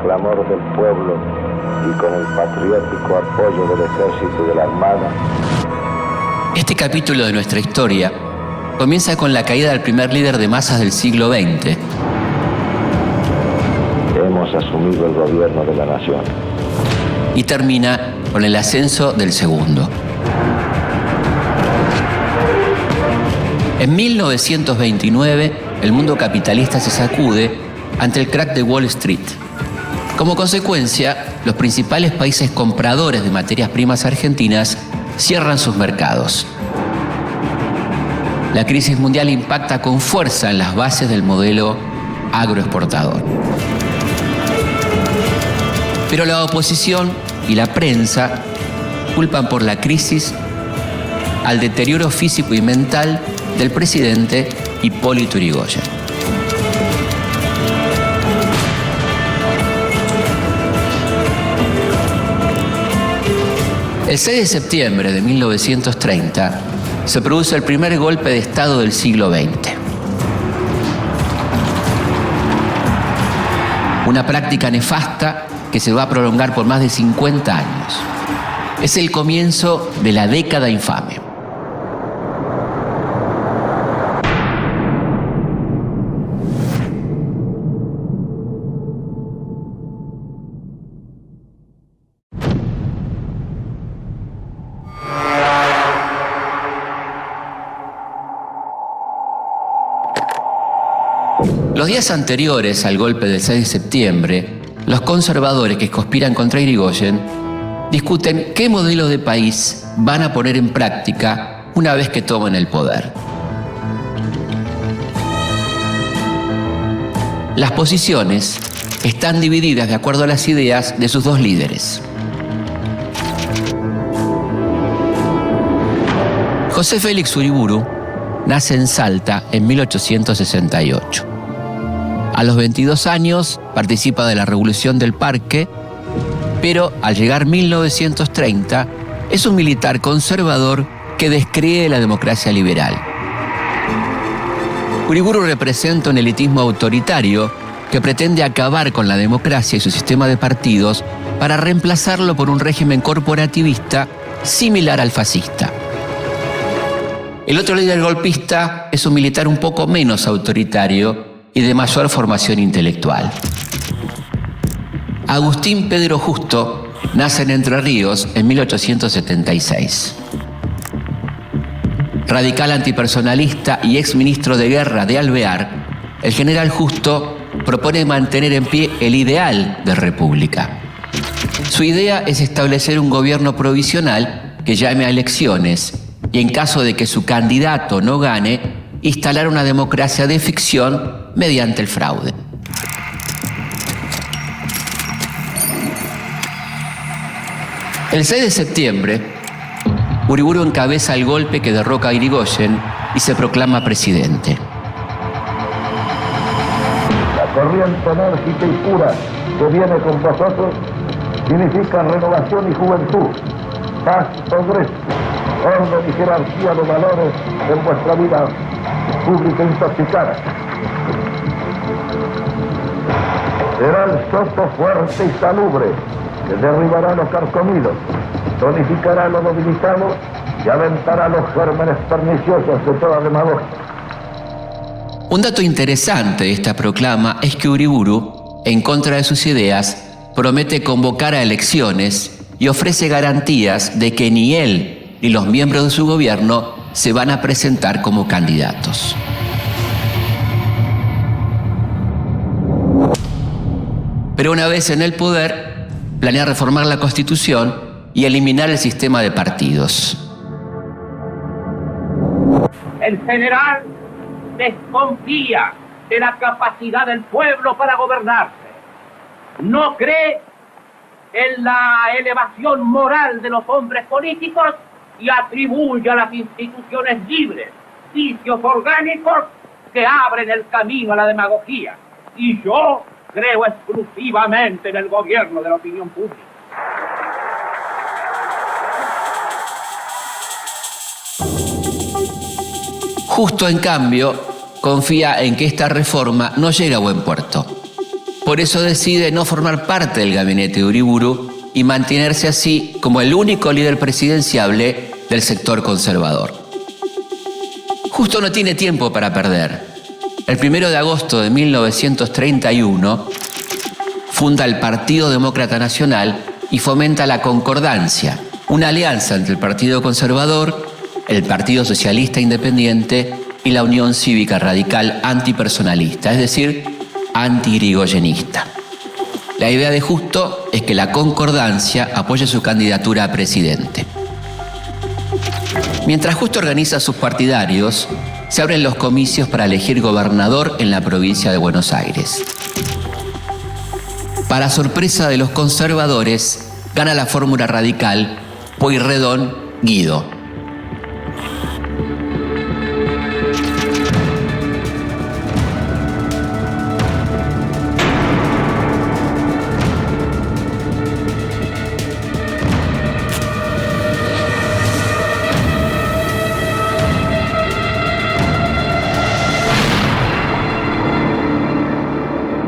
clamor del pueblo y con el patriótico apoyo del ejército y de la armada. Este capítulo de nuestra historia comienza con la caída del primer líder de masas del siglo XX. Hemos asumido el gobierno de la nación. Y termina con el ascenso del segundo. En 1929, el mundo capitalista se sacude ante el crack de Wall Street. Como consecuencia, los principales países compradores de materias primas argentinas cierran sus mercados. La crisis mundial impacta con fuerza en las bases del modelo agroexportador. Pero la oposición y la prensa culpan por la crisis al deterioro físico y mental del presidente Hipólito Yrigoyen. El 6 de septiembre de 1930 se produce el primer golpe de Estado del siglo XX. Una práctica nefasta que se va a prolongar por más de 50 años. Es el comienzo de la década infame. Los días anteriores al golpe del 6 de septiembre, los conservadores que conspiran contra Yrigoyen discuten qué modelo de país van a poner en práctica una vez que tomen el poder. Las posiciones están divididas de acuerdo a las ideas de sus dos líderes. José Félix Uriburu nace en Salta en 1868. A los 22 años participa de la Revolución del Parque, pero al llegar 1930 es un militar conservador que descree la democracia liberal. Uriburu representa un elitismo autoritario que pretende acabar con la democracia y su sistema de partidos para reemplazarlo por un régimen corporativista similar al fascista. El otro líder golpista es un militar un poco menos autoritario y de mayor formación intelectual. Agustín Pedro Justo nace en Entre Ríos en 1876. Radical antipersonalista y exministro de guerra de Alvear, el general Justo propone mantener en pie el ideal de república. Su idea es establecer un gobierno provisional que llame a elecciones y, en caso de que su candidato no gane, instalar una democracia de ficción mediante el fraude. El 6 de septiembre, Uriburu encabeza el golpe que derroca a Yrigoyen y se proclama presidente. La corriente enérgica y pura que viene con vosotros significa renovación y juventud, paz y progreso, orden y jerarquía de valores en vuestra vida pública intoxicada. Será el soto fuerte y salubre que derribará lo carcomido, tonificará lo debilitado y aventará los gérmenes perniciosos de toda demagogia. Un dato interesante de esta proclama es que Uriburu, en contra de sus ideas, promete convocar a elecciones y ofrece garantías de que ni él ni los miembros de su gobierno se van a presentar como candidatos. Pero una vez en el poder, planea reformar la Constitución y eliminar el sistema de partidos. El general desconfía de la capacidad del pueblo para gobernarse. No cree en la elevación moral de los hombres políticos y atribuye a las instituciones libres vicios orgánicos que abren el camino a la demagogía. Y yo creo exclusivamente en el gobierno de la opinión pública. Justo, en cambio, confía en que esta reforma no llegue a buen puerto. Por eso decide no formar parte del gabinete de Uriburu y mantenerse así como el único líder presidenciable del sector conservador. Justo no tiene tiempo para perder. El 1 de agosto de 1931 funda el Partido Demócrata Nacional y fomenta la concordancia, una alianza entre el Partido Conservador, el Partido Socialista Independiente y la Unión Cívica Radical Antipersonalista, es decir, anti-irigoyenista. La idea de Justo es que la concordancia apoye su candidatura a presidente. Mientras Justo organiza a sus partidarios, se abren los comicios para elegir gobernador en la provincia de Buenos Aires. Para sorpresa de los conservadores, gana la fórmula radical Pueyrredón-Guido.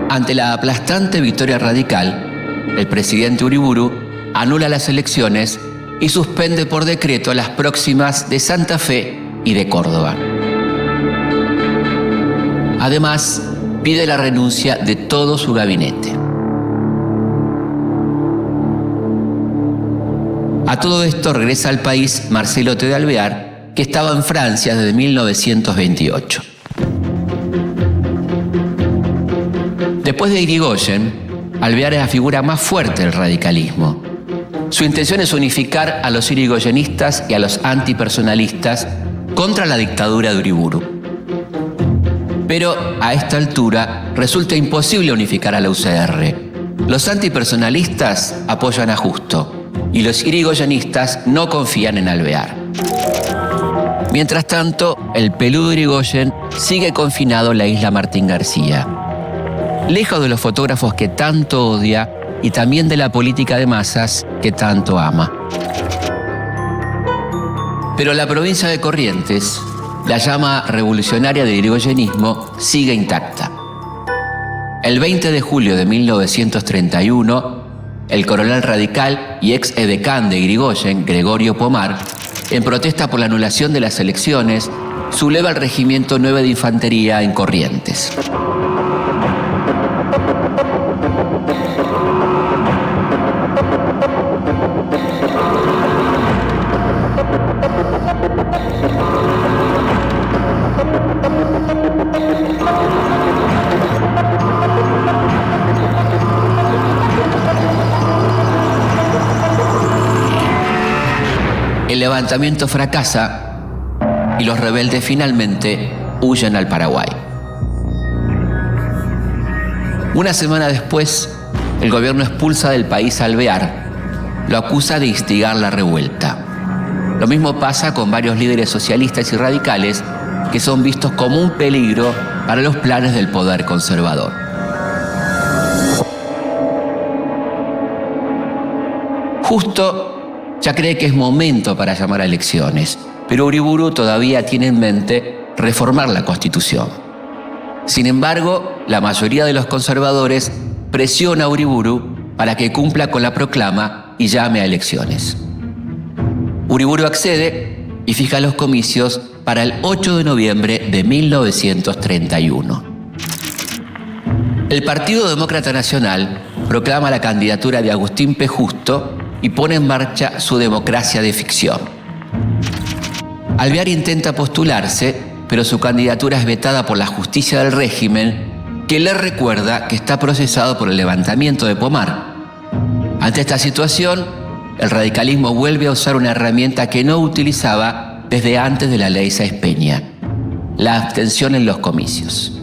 Ante la aplastante victoria radical, el presidente Uriburu anula las elecciones y suspende por decreto las próximas de Santa Fe y de Córdoba. Además, pide la renuncia de todo su gabinete. A todo esto regresa al país Marcel Otte de Alvear, que estaba en Francia desde 1928. Después de Irigoyen, Alvear es la figura más fuerte del radicalismo. Su intención es unificar a los irigoyenistas y a los antipersonalistas contra la dictadura de Uriburu. Pero a esta altura resulta imposible unificar a la UCR. Los antipersonalistas apoyan a Justo y los irigoyenistas no confían en Alvear. Mientras tanto, el peludo Irigoyen sigue confinado en la isla Martín García. Lejos de los fotógrafos que tanto odia y también de la política de masas que tanto ama. Pero la provincia de Corrientes, la llama revolucionaria del irigoyenismo, sigue intacta. El 20 de julio de 1931, el coronel radical y ex edecán de Irigoyen, Gregorio Pomar, en protesta por la anulación de las elecciones, subleva el Regimiento 9 de Infantería en Corrientes. El levantamiento fracasa y los rebeldes finalmente huyen al Paraguay. Una semana después, el gobierno expulsa del país a Alvear, lo acusa de instigar la revuelta. Lo mismo pasa con varios líderes socialistas y radicales que son vistos como un peligro para los planes del poder conservador. Justo ya cree que es momento para llamar a elecciones, pero Uriburu todavía tiene en mente reformar la Constitución. Sin embargo, la mayoría de los conservadores presiona a Uriburu para que cumpla con la proclama y llame a elecciones. Uriburu accede y fija los comicios para el 8 de noviembre de 1931. El Partido Demócrata Nacional proclama la candidatura de Agustín P. Justo y pone en marcha su democracia de ficción. Alvear intenta postularse, pero su candidatura es vetada por la justicia del régimen, que le recuerda que está procesado por el levantamiento de Pomar. Ante esta situación, el radicalismo vuelve a usar una herramienta que no utilizaba desde antes de la ley Sáenz Peña: la abstención en los comicios.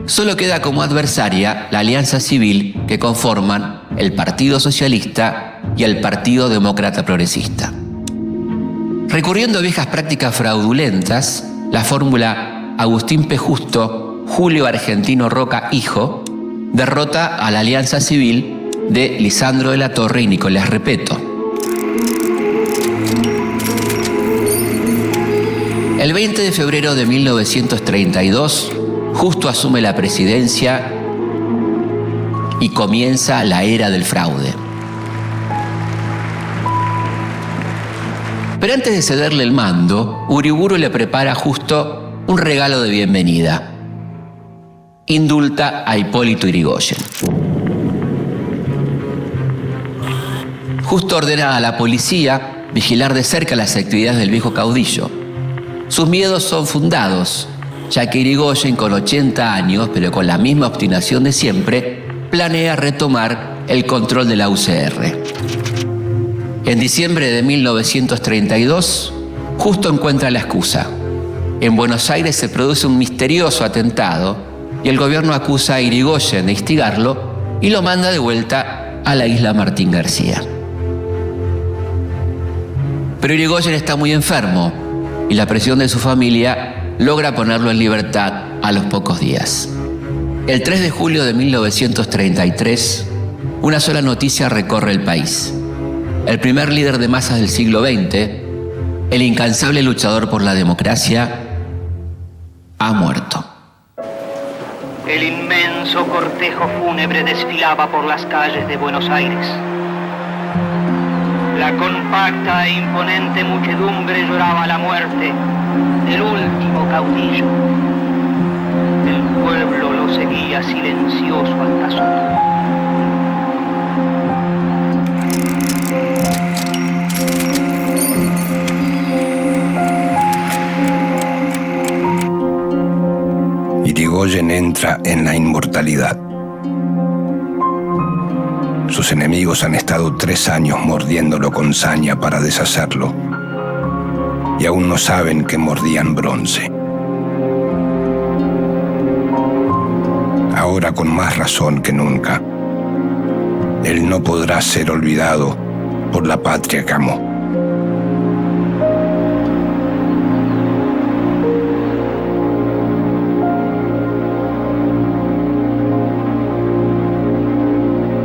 Solo queda como adversaria la alianza civil que conforman el Partido Socialista y el Partido Demócrata Progresista. Recurriendo a viejas prácticas fraudulentas, la fórmula Agustín P. Justo, Julio Argentino Roca Hijo, derrota a la alianza civil de Lisandro de la Torre y Nicolás Repetto. El 20 de febrero de 1932, Justo asume la presidencia y comienza la era del fraude. Pero antes de cederle el mando, Uriburu le prepara justo un regalo de bienvenida. Indulta a Hipólito Yrigoyen. Justo ordena a la policía vigilar de cerca las actividades del viejo caudillo. Sus miedos son fundados, ya que Yrigoyen, con 80 años, pero con la misma obstinación de siempre, planea retomar el control de la UCR. En diciembre de 1932, justo encuentra la excusa. En Buenos Aires se produce un misterioso atentado y el gobierno acusa a Yrigoyen de instigarlo y lo manda de vuelta a la isla Martín García. Pero Yrigoyen está muy enfermo y la presión de su familia logra ponerlo en libertad a los pocos días. El 3 de julio de 1933, una sola noticia recorre el país. El primer líder de masas del siglo XX, el incansable luchador por la democracia, ha muerto. El inmenso cortejo fúnebre desfilaba por las calles de Buenos Aires. La compacta e imponente muchedumbre lloraba la muerte del último caudillo. El pueblo lo seguía silencioso hasta su tumba. Yrigoyen entra en la inmortalidad. Sus enemigos han estado 3 años mordiéndolo con saña para deshacerlo, y aún no saben que mordían bronce. Ahora, con más razón que nunca, él no podrá ser olvidado por la patria que amó.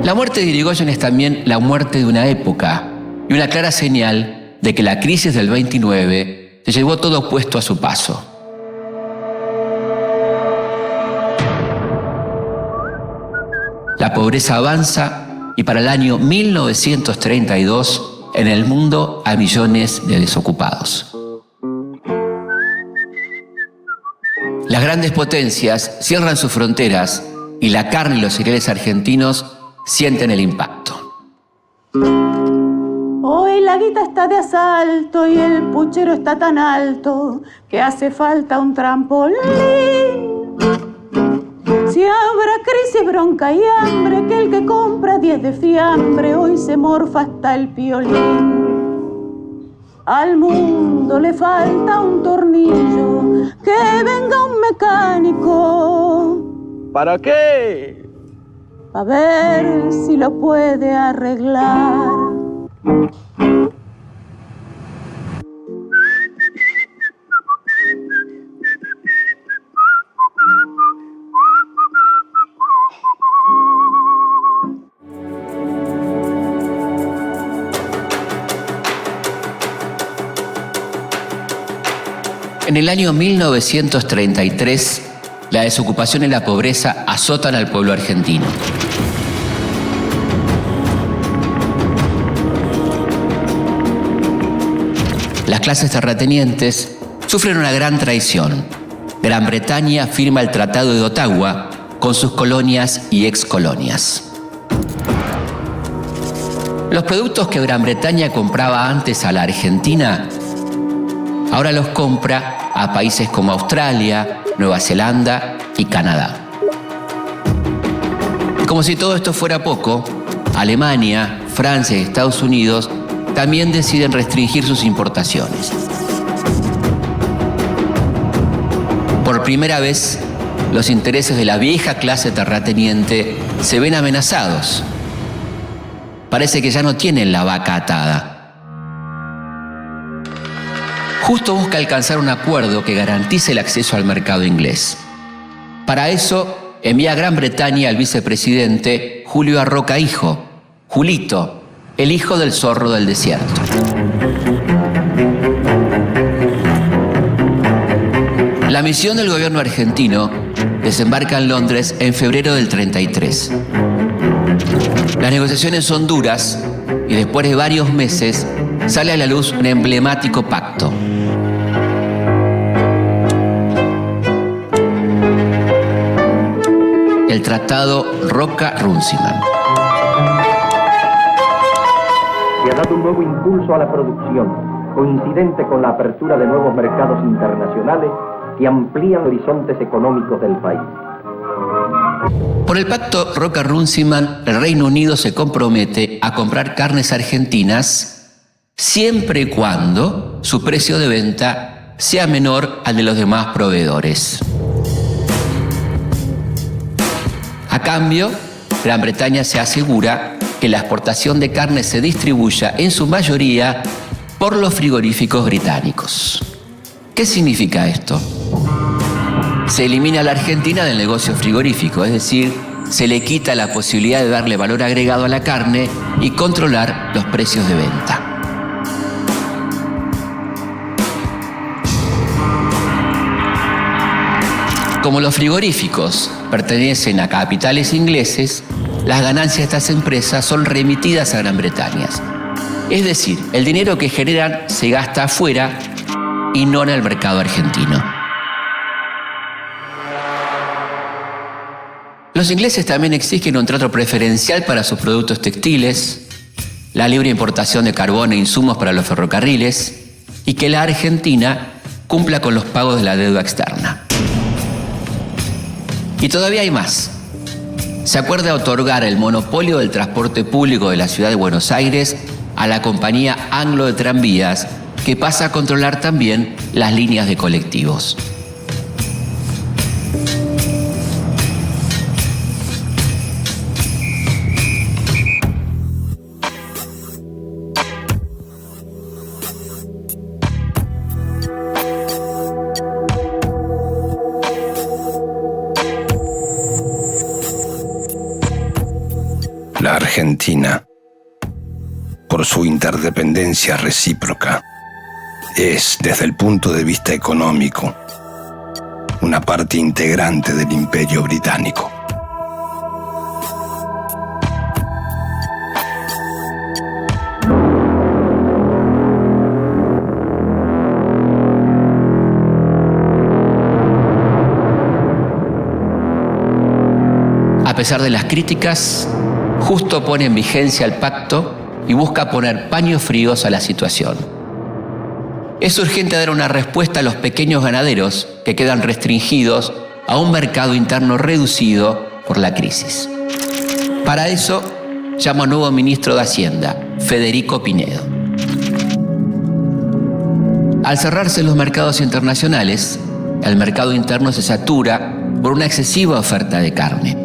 La muerte de Yrigoyen es también la muerte de una época y una clara señal de que la crisis del 29 se llevó todo puesto a su paso. La pobreza avanza y para el año 1932 en el mundo hay millones de desocupados. Las grandes potencias cierran sus fronteras y la carne y los cereales argentinos sienten el impacto. Hoy la guita está de asalto y el puchero está tan alto que hace falta un trampolín. Si habrá crisis, bronca y hambre, que el que compra 10 de fiambre hoy se morfa hasta el piolín. Al mundo le falta un tornillo, que venga un mecánico. ¿Para qué? A ver si lo puede arreglar. En el año 1933, la desocupación y la pobreza azotan al pueblo argentino. Las clases terratenientes sufren una gran traición. Gran Bretaña firma el Tratado de Ottawa con sus colonias y excolonias. Los productos que Gran Bretaña compraba antes a la Argentina, ahora los compra a países como Australia, Nueva Zelanda y Canadá. Y como si todo esto fuera poco, Alemania, Francia y Estados Unidos también deciden restringir sus importaciones. Por primera vez, los intereses de la vieja clase terrateniente se ven amenazados. Parece que ya no tienen la vaca atada. Justo busca alcanzar un acuerdo que garantice el acceso al mercado inglés. Para eso, envía a Gran Bretaña al vicepresidente Julio Arroca Hijo, Julito, el hijo del zorro del desierto. La misión del gobierno argentino desembarca en Londres en febrero del 33. Las negociaciones son duras y después de varios meses sale a la luz un emblemático pacto. El Tratado Roca-Runciman. Se ha dado un nuevo impulso a la producción, coincidente con la apertura de nuevos mercados internacionales que amplían horizontes económicos del país. Por el pacto Roca-Runciman, el Reino Unido se compromete a comprar carnes argentinas siempre y cuando su precio de venta sea menor al de los demás proveedores. A cambio, Gran Bretaña se asegura que la exportación de carne se distribuya en su mayoría por los frigoríficos británicos. ¿Qué significa esto? Se elimina a la Argentina del negocio frigorífico, es decir, se le quita la posibilidad de darle valor agregado a la carne y controlar los precios de venta. Como los frigoríficos pertenecen a capitales ingleses, las ganancias de estas empresas son remitidas a Gran Bretaña. Es decir, el dinero que generan se gasta afuera y no en el mercado argentino. Los ingleses también exigen un trato preferencial para sus productos textiles, la libre importación de carbón e insumos para los ferrocarriles y que la Argentina cumpla con los pagos de la deuda externa. Y todavía hay más. Se acuerda otorgar el monopolio del transporte público de la ciudad de Buenos Aires a la compañía Anglo de Tranvías, que pasa a controlar también las líneas de colectivos. La Argentina, por su interdependencia recíproca, es, desde el punto de vista económico, una parte integrante del Imperio Británico. A pesar de las críticas, Justo pone en vigencia el pacto y busca poner paños fríos a la situación. Es urgente dar una respuesta a los pequeños ganaderos que quedan restringidos a un mercado interno reducido por la crisis. Para eso, llama a un nuevo ministro de Hacienda, Federico Pinedo. Al cerrarse los mercados internacionales, el mercado interno se satura por una excesiva oferta de carne,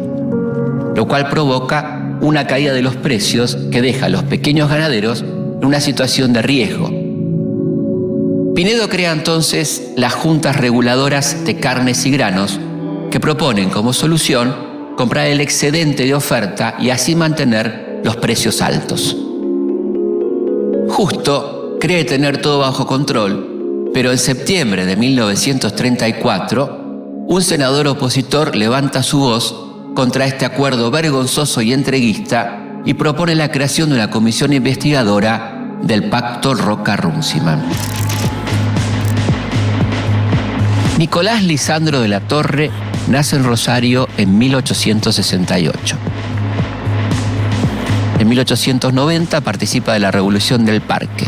lo cual provoca una caída de los precios que deja a los pequeños ganaderos en una situación de riesgo. Pinedo crea entonces las juntas reguladoras de carnes y granos, que proponen como solución comprar el excedente de oferta y así mantener los precios altos. Justo cree tener todo bajo control, pero en septiembre de 1934, un senador opositor levanta su voz contra este acuerdo vergonzoso y entreguista y propone la creación de una comisión investigadora del pacto Roca-Runciman. Nicolás Lisandro de la Torre nace en Rosario en 1868. En 1890 participa de la Revolución del Parque.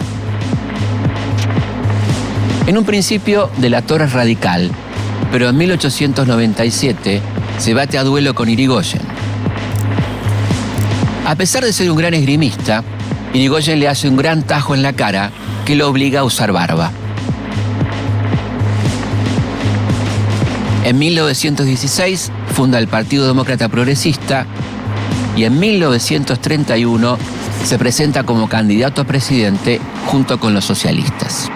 En un principio de la Torre es radical, pero en 1897 se bate a duelo con Irigoyen. A pesar de ser un gran esgrimista, Irigoyen le hace un gran tajo en la cara que lo obliga a usar barba. En 1916 funda el Partido Demócrata Progresista y en 1931 se presenta como candidato a presidente junto con los socialistas.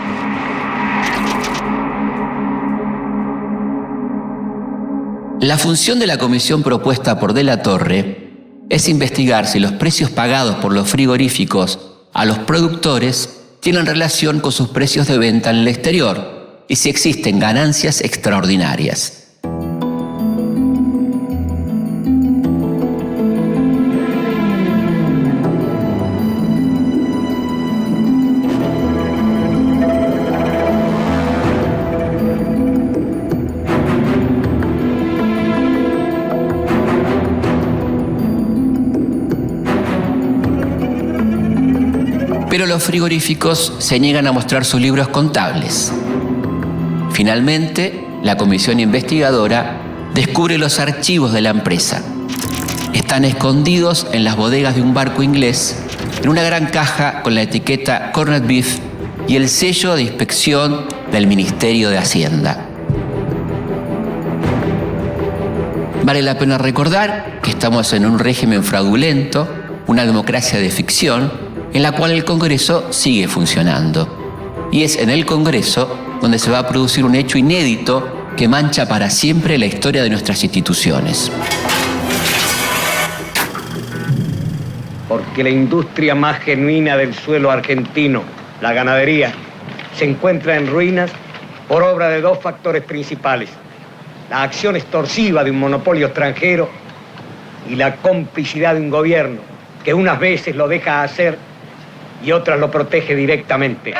La función de la comisión propuesta por De la Torre es investigar si los precios pagados por los frigoríficos a los productores tienen relación con sus precios de venta en el exterior y si existen ganancias extraordinarias. los frigoríficos se niegan a mostrar sus libros contables. Finalmente, la comisión investigadora descubre los archivos de la empresa. Están escondidos en las bodegas de un barco inglés, en una gran caja con la etiqueta Corned Beef y el sello de inspección del Ministerio de Hacienda. Vale la pena recordar que estamos en un régimen fraudulento, una democracia de ficción, en la cual el Congreso sigue funcionando. Y es en el Congreso donde se va a producir un hecho inédito que mancha para siempre la historia de nuestras instituciones. Porque la industria más genuina del suelo argentino, la ganadería, se encuentra en ruinas por obra de dos factores principales: la acción extorsiva de un monopolio extranjero y la complicidad de un gobierno que unas veces lo deja hacer y otras lo protege directamente.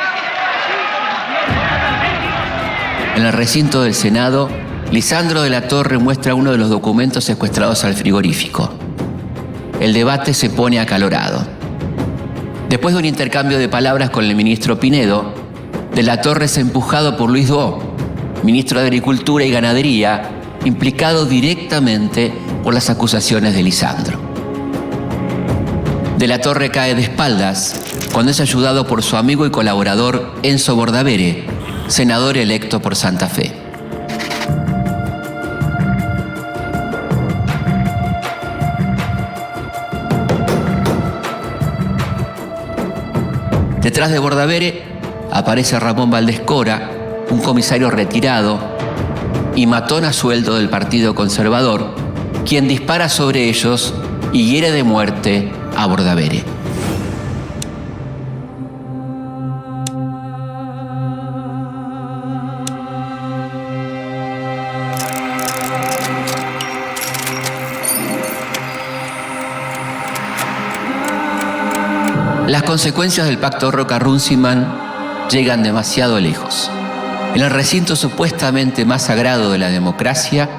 En el recinto del Senado, Lisandro de la Torre muestra uno de los documentos secuestrados al frigorífico. El debate se pone acalorado. Después de un intercambio de palabras con el ministro Pinedo, de la Torre es empujado por Luis Dó, ministro de Agricultura y Ganadería, implicado directamente por las acusaciones de Lisandro. De la Torre cae de espaldas cuando es ayudado por su amigo y colaborador Enzo Bordavere, senador electo por Santa Fe. Detrás de Bordavere aparece Ramón Valdés Cora, un comisario retirado y matón a sueldo del Partido Conservador, quien dispara sobre ellos y hiere de muerte a Bordavere. Las consecuencias del pacto Roca-Runciman llegan demasiado lejos. En el recinto supuestamente más sagrado de la democracia,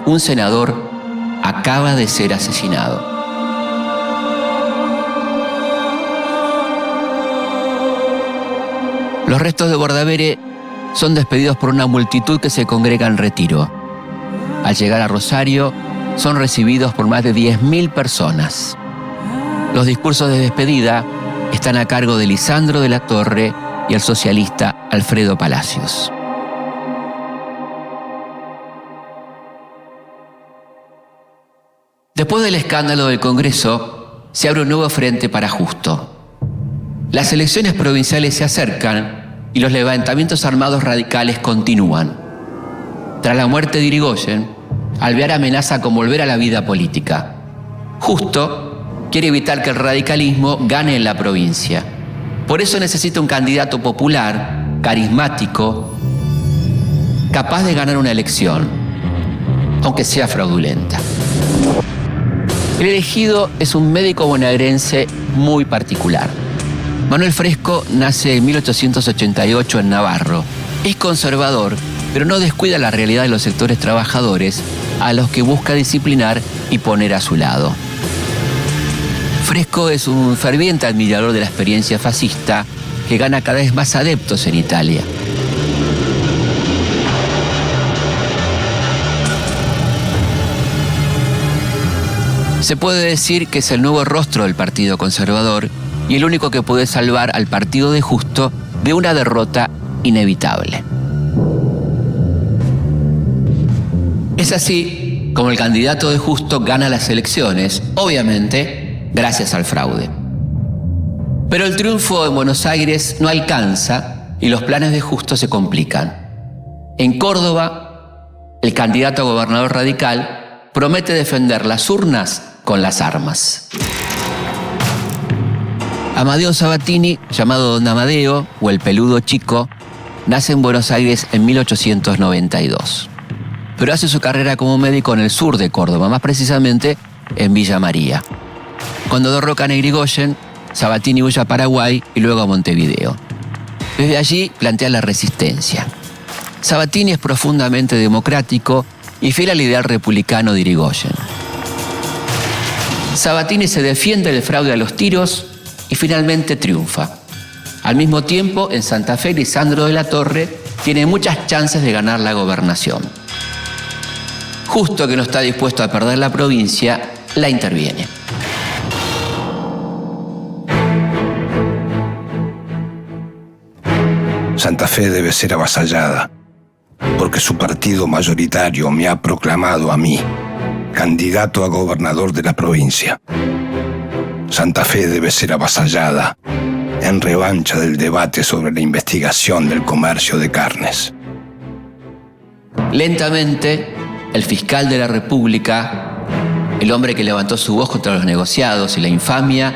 un senador acaba de ser asesinado. Los restos de Bordavere son despedidos por una multitud que se congrega en Retiro. Al llegar a Rosario, son recibidos por más de 10.000 personas. Los discursos de despedida están a cargo de Lisandro de la Torre y el socialista Alfredo Palacios. Después del escándalo del Congreso, se abre un nuevo frente para Justo. Las elecciones provinciales se acercan y los levantamientos armados radicales continúan. Tras la muerte de Irigoyen, Alvear amenaza con volver a la vida política. Justo quiere evitar que el radicalismo gane en la provincia. Por eso necesita un candidato popular, carismático, capaz de ganar una elección, aunque sea fraudulenta. El elegido es un médico bonaerense muy particular. Manuel Fresco nace en 1888 en Navarro. Es conservador, pero no descuida la realidad de los sectores trabajadores a los que busca disciplinar y poner a su lado. Fresco es un ferviente admirador de la experiencia fascista que gana cada vez más adeptos en Italia. Se puede decir que es el nuevo rostro del Partido Conservador y el único que puede salvar al Partido de Justo de una derrota inevitable. Es así como el candidato de Justo gana las elecciones, obviamente gracias al fraude. Pero el triunfo en Buenos Aires no alcanza y los planes de Justo se complican. En Córdoba, el candidato a gobernador radical promete defender las urnas con las armas. Amadeo Sabatini, llamado Don Amadeo o el Peludo Chico, nace en Buenos Aires en 1892. Pero hace su carrera como médico en el sur de Córdoba, más precisamente en Villa María. Cuando derrocan a Irigoyen, Sabatini huye a Paraguay y luego a Montevideo. Desde allí plantea la resistencia. Sabatini es profundamente democrático y fiel al ideal republicano de Irigoyen. Sabatini se defiende del fraude a los tiros y finalmente triunfa. Al mismo tiempo, en Santa Fe, Lisandro de la Torre tiene muchas chances de ganar la gobernación. Justo que no está dispuesto a perder la provincia, la interviene. Santa Fe debe ser avasallada, porque su partido mayoritario me ha proclamado a mí candidato a gobernador de la provincia. Santa Fe debe ser avasallada en revancha del debate sobre la investigación del comercio de carnes. Lentamente, el fiscal de la República, el hombre que levantó su voz contra los negociados y la infamia,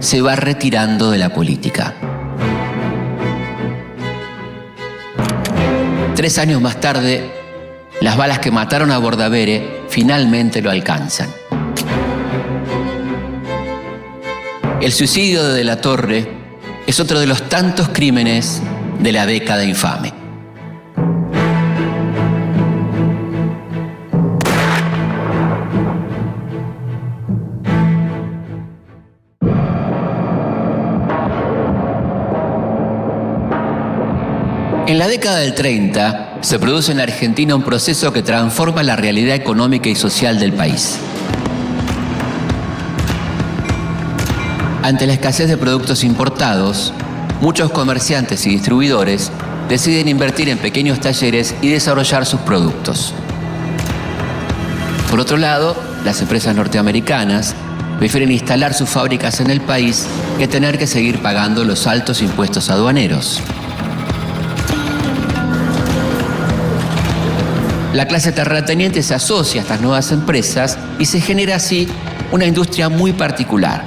se va retirando de la política. 3 años más tarde, las balas que mataron a Bordavere finalmente lo alcanzan. El suicidio de la Torre es otro de los tantos crímenes de la década infame. En la década del 30 se produce en Argentina un proceso que transforma la realidad económica y social del país. Ante la escasez de productos importados, muchos comerciantes y distribuidores deciden invertir en pequeños talleres y desarrollar sus productos. Por otro lado, las empresas norteamericanas prefieren instalar sus fábricas en el país que tener que seguir pagando los altos impuestos aduaneros. La clase terrateniente se asocia a estas nuevas empresas y se genera así una industria muy particular.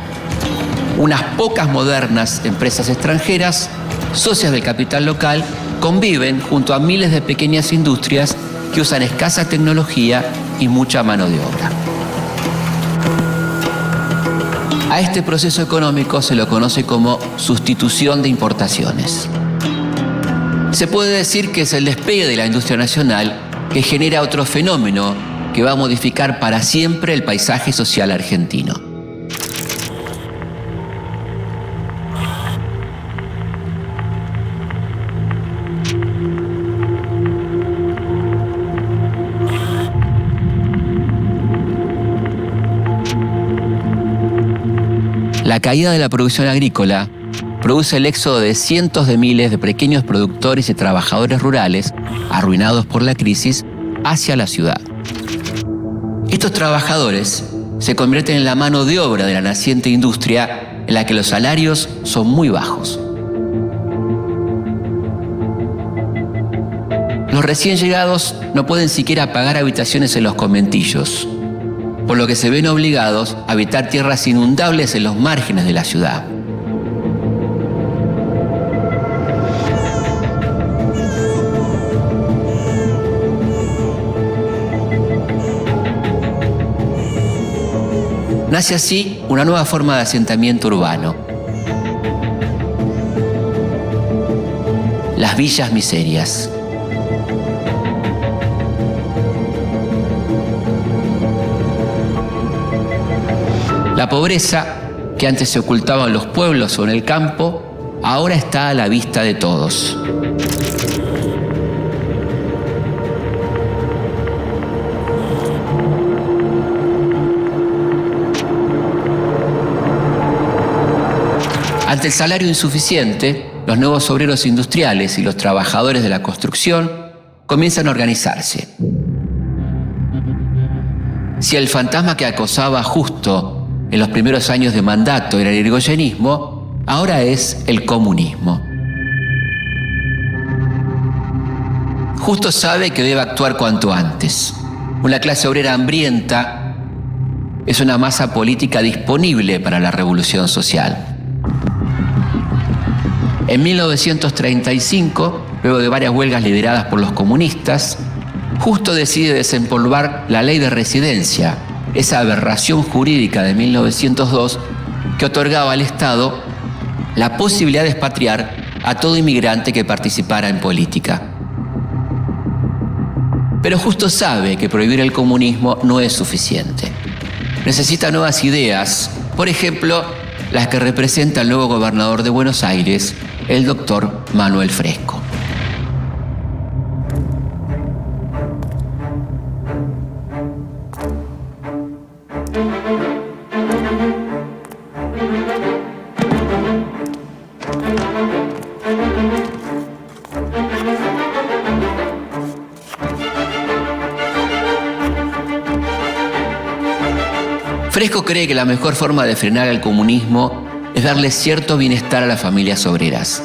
Unas pocas modernas empresas extranjeras, socias del capital local, conviven junto a miles de pequeñas industrias que usan escasa tecnología y mucha mano de obra. A este proceso económico se lo conoce como sustitución de importaciones. Se puede decir que es el despegue de la industria nacional que genera otro fenómeno que va a modificar para siempre el paisaje social argentino. La caída de la producción agrícola produce el éxodo de cientos de miles de pequeños productores y trabajadores rurales, arruinados por la crisis, hacia la ciudad. Estos trabajadores se convierten en la mano de obra de la naciente industria en la que los salarios son muy bajos. Los recién llegados no pueden siquiera pagar habitaciones en los conventillos, por lo que se ven obligados a habitar tierras inundables en los márgenes de la ciudad. Nace así una nueva forma de asentamiento urbano: las villas miserias. La pobreza, que antes se ocultaba en los pueblos o en el campo, ahora está a la vista de todos. Ante el salario insuficiente, los nuevos obreros industriales y los trabajadores de la construcción comienzan a organizarse. Si el fantasma que acosaba Justo en los primeros años de mandato era el irigoyenismo, ahora es el comunismo. Justo sabe que debe actuar cuanto antes. Una clase obrera hambrienta es una masa política disponible para la revolución social. En 1935, luego de varias huelgas lideradas por los comunistas, Justo decide desempolvar la ley de residencia, esa aberración jurídica de 1902 que otorgaba al Estado la posibilidad de expatriar a todo inmigrante que participara en política. Pero Justo sabe que prohibir el comunismo no es suficiente. Necesita nuevas ideas, por ejemplo, las que representa el nuevo gobernador de Buenos Aires, el doctor Manuel Fresco. Fresco cree que la mejor forma de frenar el comunismo es darle cierto bienestar a las familias obreras.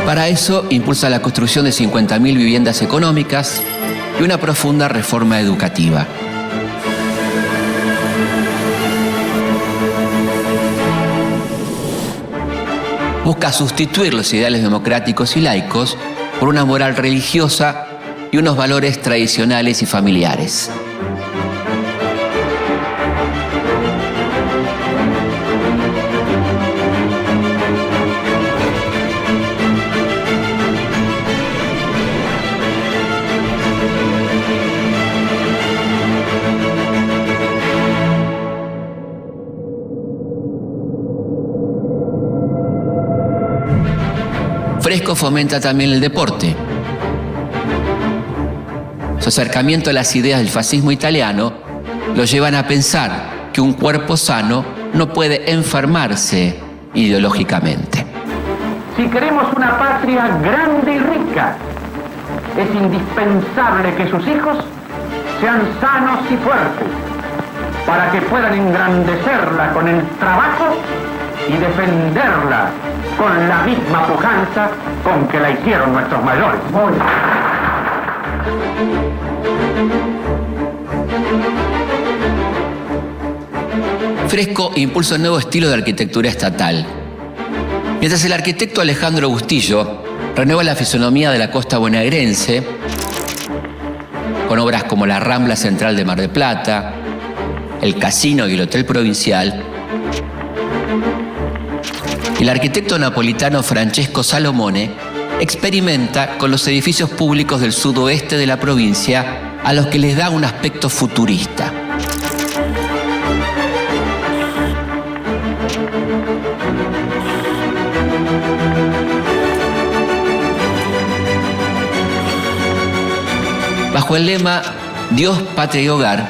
Para eso impulsa la construcción de 50.000 viviendas económicas y una profunda reforma educativa. Busca sustituir los ideales democráticos y laicos por una moral religiosa y unos valores tradicionales y familiares. Fresco fomenta también el deporte. Su acercamiento a las ideas del fascismo italiano lo llevan a pensar que un cuerpo sano no puede enfermarse ideológicamente. Si queremos una patria grande y rica, es indispensable que sus hijos sean sanos y fuertes, para que puedan engrandecerla con el trabajo y defenderla con la misma pujanza con que la hicieron nuestros mayores. Fresco impulsa un nuevo estilo de arquitectura estatal. Mientras el arquitecto Alejandro Bustillo renueva la fisonomía de la costa bonaerense, con obras como la Rambla Central de Mar del Plata, el Casino y el Hotel Provincial, el arquitecto napolitano Francesco Salomone experimenta con los edificios públicos del sudoeste de la provincia, a los que les da un aspecto futurista. Bajo el lema Dios, Patria y Hogar,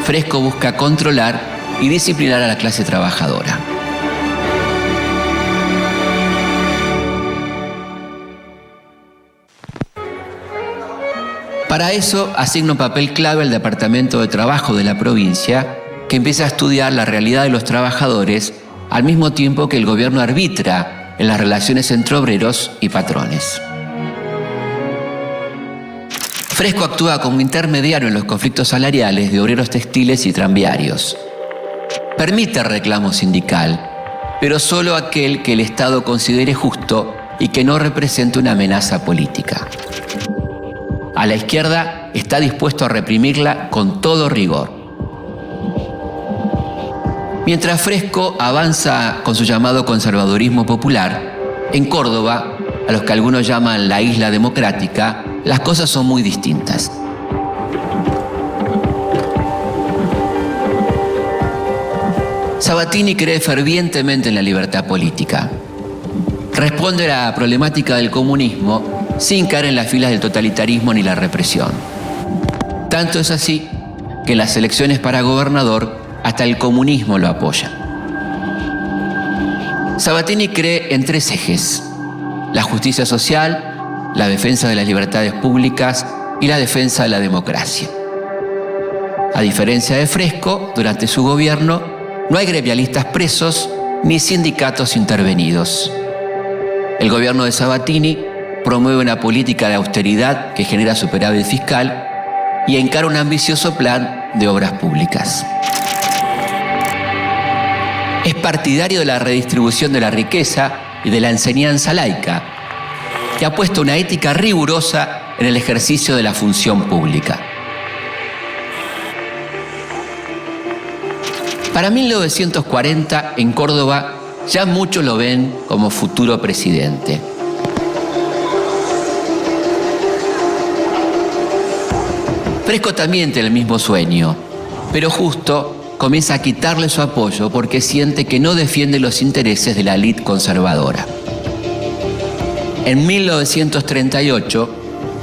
Fresco busca controlar y disciplinar a la clase trabajadora. Para eso asigna un papel clave al Departamento de Trabajo de la provincia, que empieza a estudiar la realidad de los trabajadores al mismo tiempo que el gobierno arbitra en las relaciones entre obreros y patrones. Fresco actúa como intermediario en los conflictos salariales de obreros textiles y tranviarios. Permite reclamo sindical, pero solo aquel que el Estado considere justo y que no represente una amenaza política. A la izquierda está dispuesto a reprimirla con todo rigor. Mientras Fresco avanza con su llamado conservadurismo popular, en Córdoba, a los que algunos llaman la isla democrática, las cosas son muy distintas. Sabatini cree fervientemente en la libertad política. Responde a la problemática del comunismo sin caer en las filas del totalitarismo ni la represión. Tanto es así que en las elecciones para gobernador hasta el comunismo lo apoya. Sabatini cree en tres ejes: la justicia social, la defensa de las libertades públicas y la defensa de la democracia. A diferencia de Fresco, durante su gobierno no hay gremialistas presos ni sindicatos intervenidos. El gobierno de Sabatini promueve una política de austeridad que genera superávit fiscal y encara un ambicioso plan de obras públicas. Es partidario de la redistribución de la riqueza y de la enseñanza laica, que ha puesto una ética rigurosa en el ejercicio de la función pública. Para 1940, en Córdoba, ya muchos lo ven como futuro presidente. Fresco también tiene el mismo sueño, pero Justo comienza a quitarle su apoyo porque siente que no defiende los intereses de la élite conservadora. En 1938,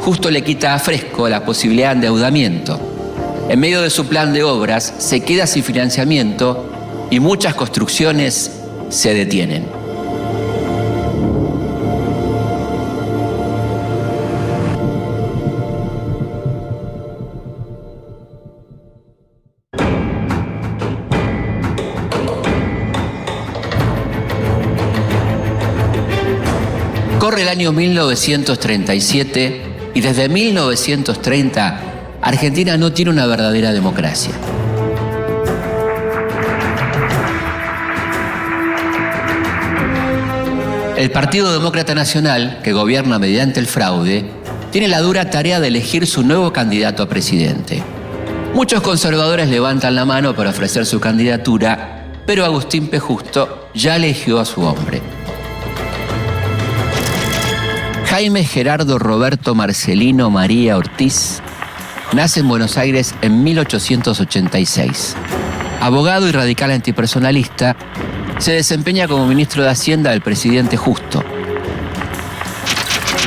Justo le quita a Fresco la posibilidad de endeudamiento. En medio de su plan de obras, se queda sin financiamiento y muchas construcciones se detienen. Corre el año 1937 y desde 1930 Argentina no tiene una verdadera democracia. El Partido Demócrata Nacional, que gobierna mediante el fraude, tiene la dura tarea de elegir su nuevo candidato a presidente. Muchos conservadores levantan la mano para ofrecer su candidatura, pero Agustín P. Justo ya eligió a su hombre. Jaime Gerardo Roberto Marcelino María Ortiz nace en Buenos Aires en 1886. Abogado y radical antipersonalista, se desempeña como ministro de Hacienda del presidente Justo.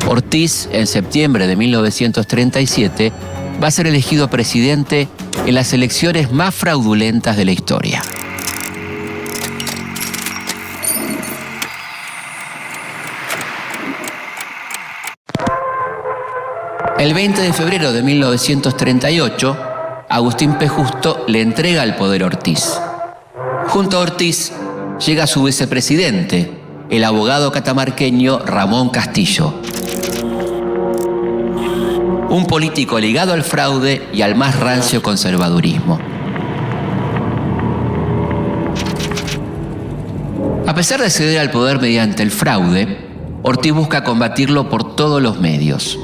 Ortiz, en septiembre de 1937, va a ser elegido presidente en las elecciones más fraudulentas de la historia. El 20 de febrero de 1938, Agustín P. Justo le entrega el poder a Ortiz. Junto a Ortiz llega su vicepresidente, el abogado catamarqueño Ramón Castillo. Un político ligado al fraude y al más rancio conservadurismo. A pesar de ceder al poder mediante el fraude, Ortiz busca combatirlo por todos los medios.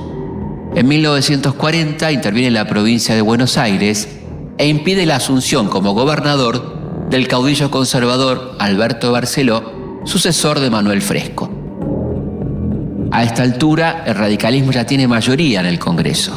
En 1940 interviene en la provincia de Buenos Aires e impide la asunción como gobernador del caudillo conservador Alberto Barceló, sucesor de Manuel Fresco. A esta altura, el radicalismo ya tiene mayoría en el Congreso.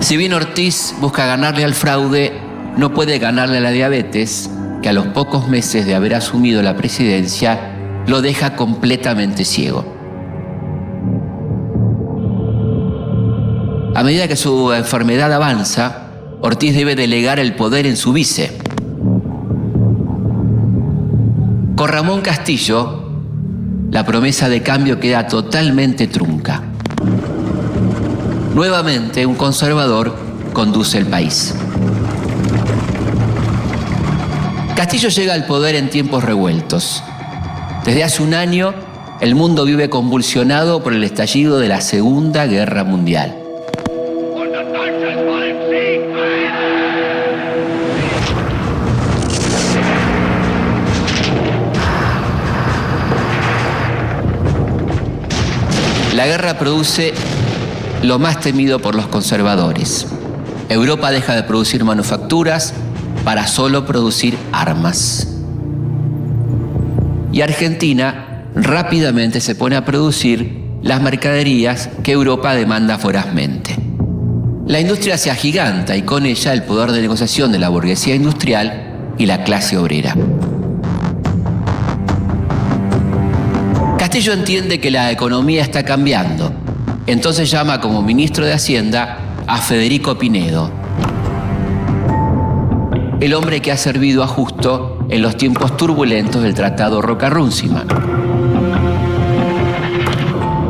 Si bien Ortiz busca ganarle al fraude, no puede ganarle a la diabetes, que a los pocos meses de haber asumido la presidencia lo deja completamente ciego. A medida que su enfermedad avanza, Ortiz debe delegar el poder en su vice. Con Ramón Castillo, la promesa de cambio queda totalmente trunca. Nuevamente, un conservador conduce el país. Castillo llega al poder en tiempos revueltos. Desde hace un año, el mundo vive convulsionado por el estallido de la Segunda Guerra Mundial. La guerra produce lo más temido por los conservadores. Europa deja de producir manufacturas para solo producir armas. Y Argentina rápidamente se pone a producir las mercaderías que Europa demanda vorazmente. La industria se agiganta y con ella el poder de negociación de la burguesía industrial y la clase obrera. Castillo entiende que la economía está cambiando, entonces llama como ministro de Hacienda a Federico Pinedo, el hombre que ha servido a Justo en los tiempos turbulentos del Tratado Roca-Runciman.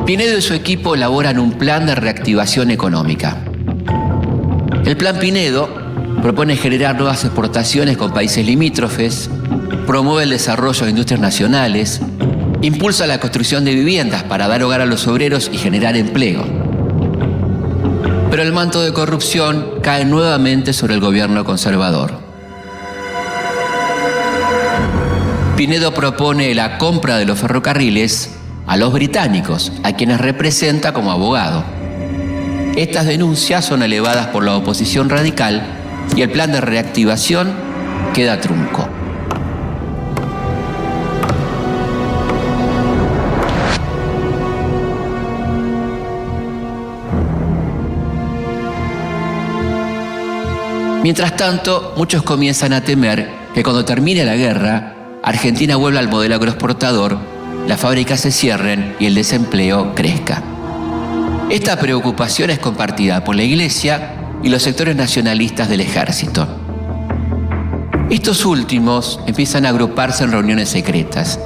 Pinedo y su equipo elaboran un plan de reactivación económica. El plan Pinedo propone generar nuevas exportaciones con países limítrofes, promueve el desarrollo de industrias nacionales, impulsa la construcción de viviendas para dar hogar a los obreros y generar empleo. Pero el manto de corrupción cae nuevamente sobre el gobierno conservador. Pinedo propone la compra de los ferrocarriles a los británicos, a quienes representa como abogado. Estas denuncias son elevadas por la oposición radical y el plan de reactivación queda trunco. Mientras tanto, muchos comienzan a temer que cuando termine la guerra, Argentina vuelva al modelo agroexportador, las fábricas se cierren y el desempleo crezca. Esta preocupación es compartida por la Iglesia y los sectores nacionalistas del ejército. Estos últimos empiezan a agruparse en reuniones secretas.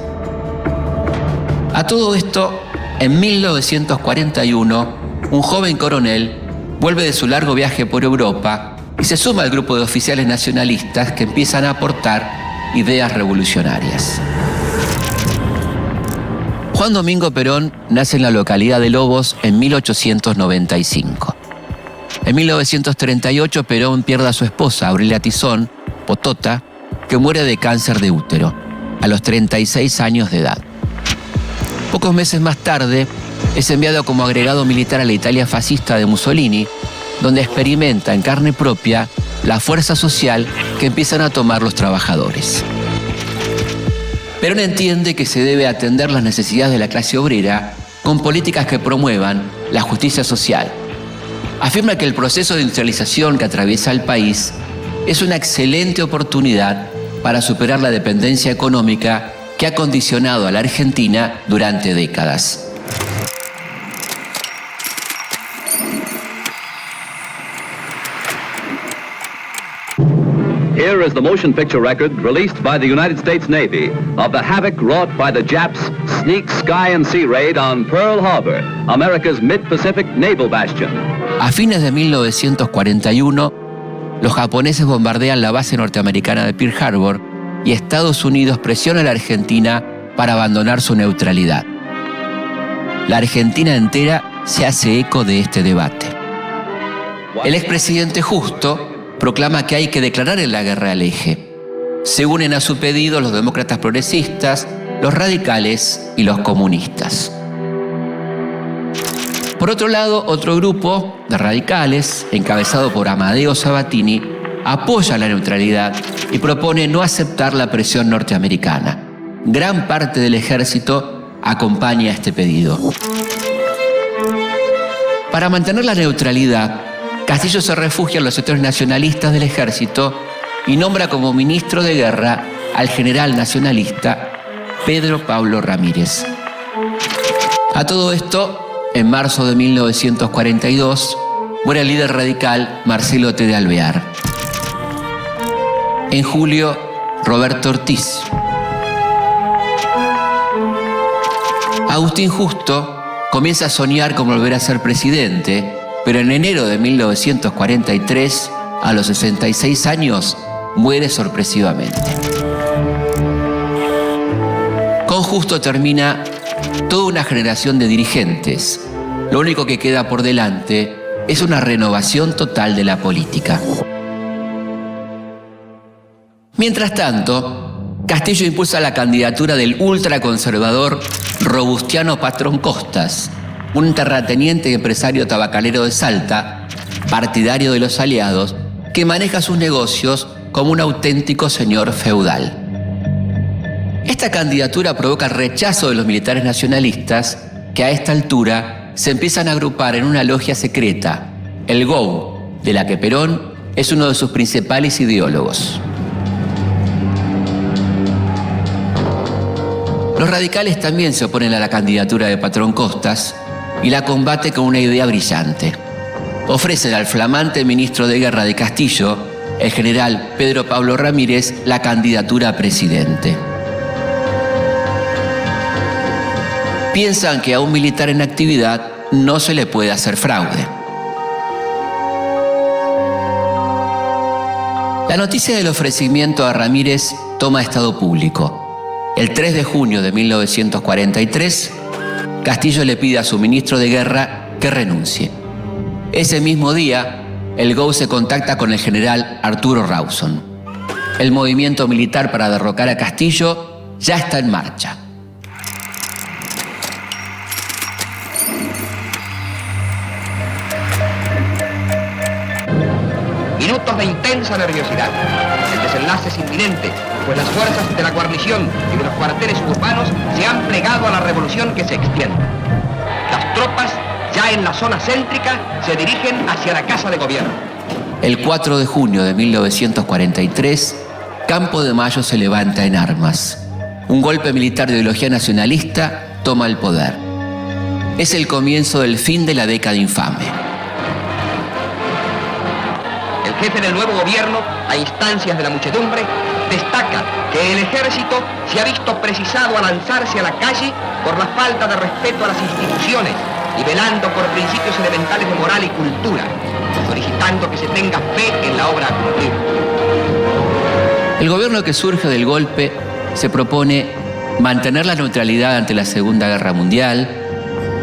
A todo esto, en 1941, un joven coronel vuelve de su largo viaje por Europa y se suma al grupo de oficiales nacionalistas que empiezan a aportar ideas revolucionarias. Juan Domingo Perón nace en la localidad de Lobos en 1895. En 1938 Perón pierde a su esposa, Aurelia Tizón, Potota, que muere de cáncer de útero, a los 36 años de edad. Pocos meses más tarde, es enviado como agregado militar a la Italia fascista de Mussolini, donde experimenta en carne propia la fuerza social que empiezan a tomar los trabajadores. Perón entiende que se debe atender las necesidades de la clase obrera con políticas que promuevan la justicia social. Afirma que el proceso de industrialización que atraviesa el país es una excelente oportunidad para superar la dependencia económica que ha condicionado a la Argentina durante décadas. Here is the motion picture record released by the United States Navy of the havoc wrought by the Japs' sneak sky and sea raid on Pearl Harbor, America's mid-Pacific naval bastion. A fines de 1941, los japoneses bombardean la base norteamericana de Pearl Harbor y Estados Unidos presiona a la Argentina para abandonar su neutralidad. La Argentina entera se hace eco de este debate. El expresidente Justo proclama que hay que declarar la guerra al eje. Se unen a su pedido los demócratas progresistas, los radicales y los comunistas. Por otro lado, otro grupo de radicales, encabezado por Amadeo Sabatini, apoya la neutralidad y propone no aceptar la presión norteamericana. Gran parte del ejército acompaña este pedido. Para mantener la neutralidad, Castillo se refugia en los sectores nacionalistas del ejército y nombra como ministro de guerra al general nacionalista Pedro Pablo Ramírez. A todo esto, en marzo de 1942, muere el líder radical Marcelo T. de Alvear. En julio, Roberto Ortiz. Agustín Justo comienza a soñar con volver a ser presidente, pero en enero de 1943, a los 66 años, muere sorpresivamente. Con Justo termina toda una generación de dirigentes. Lo único que queda por delante es una renovación total de la política. Mientras tanto, Castillo impulsa la candidatura del ultraconservador Robustiano Patrón Costas, un terrateniente y empresario tabacalero de Salta, partidario de los aliados, que maneja sus negocios como un auténtico señor feudal. Esta candidatura provoca el rechazo de los militares nacionalistas, que a esta altura se empiezan a agrupar en una logia secreta, el GOU, de la que Perón es uno de sus principales ideólogos. Los radicales también se oponen a la candidatura de Patrón Costas y la combate con una idea brillante. Ofrecen al flamante ministro de guerra de Castillo, el general Pedro Pablo Ramírez, la candidatura a presidente. Piensan que a un militar en actividad no se le puede hacer fraude. La noticia del ofrecimiento a Ramírez toma estado público. El 3 de junio de 1943, Castillo le pide a su ministro de guerra que renuncie. Ese mismo día, el GOU se contacta con el general Arturo Rawson. El movimiento militar para derrocar a Castillo ya está en marcha. Minutos de intensa nerviosidad. El desenlace es inminente, pues las fuerzas de la guarnición y de los cuarteles urbanos se han plegado a la revolución que se extiende. Las tropas, ya en la zona céntrica, se dirigen hacia la Casa de Gobierno. El 4 de junio de 1943, Campo de Mayo se levanta en armas. Un golpe militar de ideología nacionalista toma el poder. Es el comienzo del fin de la década infame. El jefe del nuevo gobierno, a instancias de la muchedumbre, destaca que el ejército se ha visto precisado a lanzarse a la calle por la falta de respeto a las instituciones y velando por principios elementales de moral y cultura, solicitando que se tenga fe en la obra a cumplir. El gobierno que surge del golpe se propone mantener la neutralidad ante la Segunda Guerra Mundial,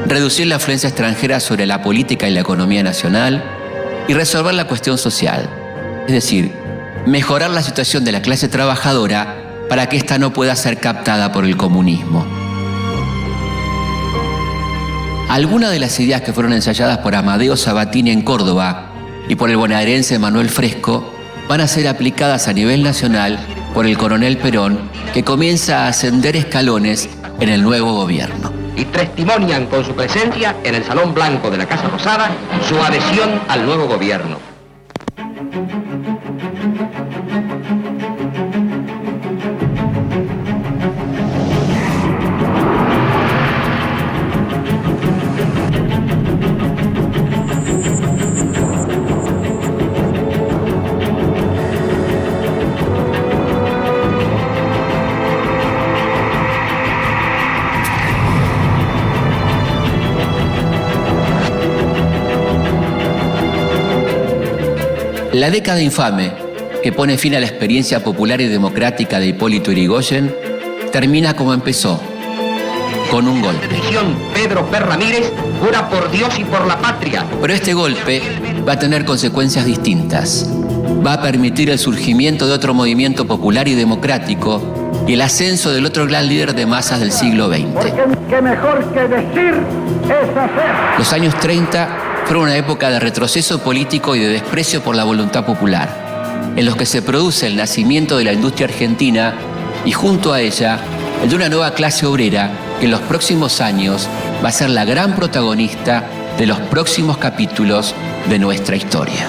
reducir la influencia extranjera sobre la política y la economía nacional y resolver la cuestión social, es decir, mejorar la situación de la clase trabajadora para que ésta no pueda ser captada por el comunismo. Algunas de las ideas que fueron ensayadas por Amadeo Sabatini en Córdoba y por el bonaerense Manuel Fresco van a ser aplicadas a nivel nacional por el coronel Perón, que comienza a ascender escalones en el nuevo gobierno. Y testimonian con su presencia en el Salón Blanco de la Casa Rosada su adhesión al nuevo gobierno. La década infame, que pone fin a la experiencia popular y democrática de Hipólito Yrigoyen, termina como empezó, con un golpe. Pedro P. Ramírez jura por Dios y por la patria. Pero este golpe va a tener consecuencias distintas. Va a permitir el surgimiento de otro movimiento popular y democrático y el ascenso del otro gran líder de masas del siglo XX. Porque mejor que decir es hacer. Los años 30 fueron una época de retroceso político y de desprecio por la voluntad popular, en los que se produce el nacimiento de la industria argentina y junto a ella el de una nueva clase obrera que en los próximos años va a ser la gran protagonista de los próximos capítulos de nuestra historia.